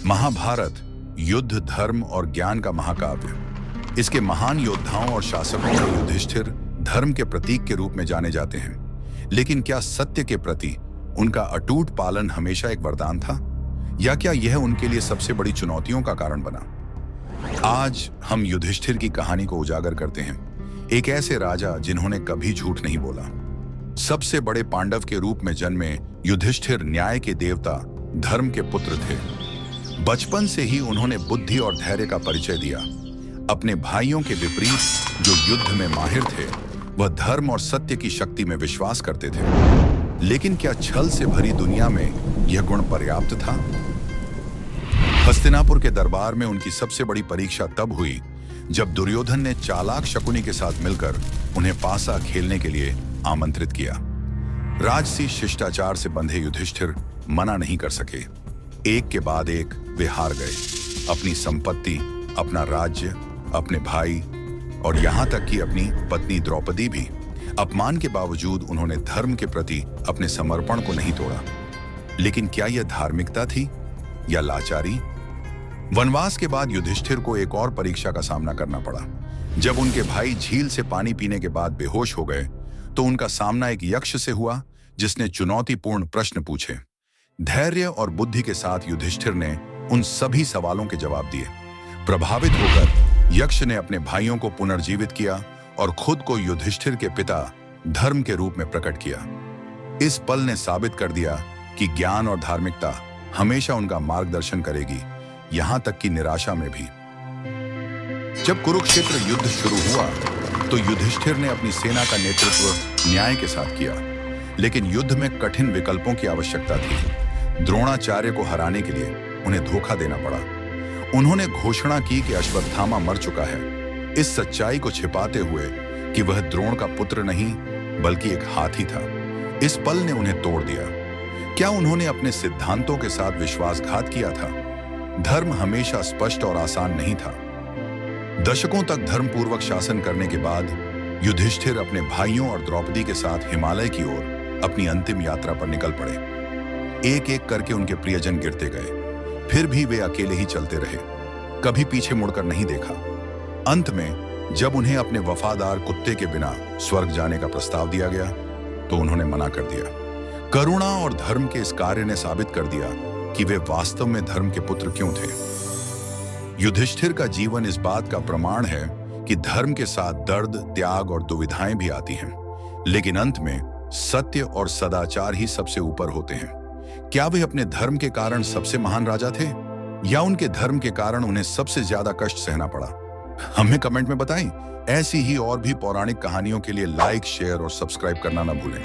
महाभारत युद्ध, धर्म और ज्ञान का महाकाव्य। इसके महान योद्धाओं और शासकों में युधिष्ठिर धर्म के प्रतीक के रूप में जाने जाते हैं। लेकिन क्या सत्य के प्रति उनका अटूट पालन हमेशा एक वरदान था, या क्या यह उनके लिए सबसे बड़ी चुनौतियों का कारण बना? आज हम युधिष्ठिर की कहानी को उजागर करते हैं, एक ऐसे राजा जिन्होंने कभी झूठ नहीं बोला। सबसे बड़े पांडव के रूप में जन्मे युधिष्ठिर न्याय के देवता, धर्म के पुत्र थे। बचपन से ही उन्होंने बुद्धि और धैर्य का परिचय दिया। अपने भाइयों के विपरीत जो युद्ध में माहिर थे, वह धर्म और सत्य की शक्ति में विश्वास करते थे। लेकिन क्या छल से भरी दुनिया में यह गुण पर्याप्त था? हस्तिनापुर के दरबार में उनकी सबसे बड़ी परीक्षा तब हुई जब दुर्योधन ने चालाक शकुनी के साथ मिलकर उन्हें पासा खेलने के लिए आमंत्रित किया। राजसी शिष्टाचार से बंधे युधिष्ठिर मना नहीं कर सके। एक के बाद एक वे हार गए। अपनी संपत्ति, अपना राज्य, अपने भाई और यहां तक कि अपनी पत्नी द्रौपदी भी। अपमान के बावजूद उन्होंने धर्म के प्रति अपने समर्पण को नहीं तोड़ा। लेकिन क्या यह धार्मिकता थी या लाचारी? वनवास के बाद युधिष्ठिर को एक और परीक्षा का सामना करना पड़ा। जब उनके भाई झील से पानी पीने के बाद बेहोश हो गए, तो उनका सामना एक यक्ष से हुआ जिसने चुनौतीपूर्ण प्रश्न पूछे। धैर्य और बुद्धि के साथ युधिष्ठिर ने उन सभी सवालों के जवाब दिए। प्रभावित होकर यक्ष ने अपने भाइयों को पुनर्जीवित किया और खुद को युधिष्ठिर के पिता धर्म के रूप में प्रकट किया। इस पल ने साबित कर दिया कि ज्ञान और धार्मिकता हमेशा उनका मार्गदर्शन करेगी, यहां तक कि निराशा में भी। जब कुरुक्षेत्र युद्ध शुरू हुआ तो युधिष्ठिर ने अपनी सेना का नेतृत्व न्याय के साथ किया। लेकिन युद्ध में कठिन विकल्पों की आवश्यकता थी। द्रोणाचार्य को हराने के लिए उन्हें धोखा देना पड़ा। उन्होंने घोषणा की कि अश्वत्थामा मर चुका है, इस सच्चाई को छिपाते हुए कि वह द्रोण का पुत्र नहीं बल्कि एक हाथी था। इस पल ने उन्हें तोड़ दिया। क्या उन्होंने अपने सिद्धांतों के साथ विश्वासघात किया था? धर्म हमेशा स्पष्ट और आसान नहीं था। दशकों तक धर्मपूर्वक शासन करने के बाद युधिष्ठिर अपने भाइयों और द्रौपदी के साथ हिमालय की ओर अपनी अंतिम यात्रा पर निकल पड़े। एक एक करके उनके प्रियजन गिरते गए, फिर भी वे अकेले ही चलते रहे, कभी पीछे मुड़कर नहीं देखा। अंत में जब उन्हें अपने वफादार कुत्ते के बिना स्वर्ग जाने का प्रस्ताव दिया गया, तो उन्होंने मना कर दिया। करुणा और धर्म के इस कार्य ने साबित कर दिया कि वे वास्तव में धर्म के पुत्र क्यों थे। युधिष्ठिर का जीवन इस बात का प्रमाण है कि धर्म के साथ दर्द, त्याग और दुविधाएं भी आती हैं, लेकिन अंत में सत्य और सदाचार ही सबसे ऊपर होते हैं। क्या वे अपने धर्म के कारण सबसे महान राजा थे, या उनके धर्म के कारण उन्हें सबसे ज्यादा कष्ट सहना पड़ा? हमें कमेंट में बताएं। ऐसी ही और भी पौराणिक कहानियों के लिए लाइक, शेयर और सब्सक्राइब करना ना भूलें।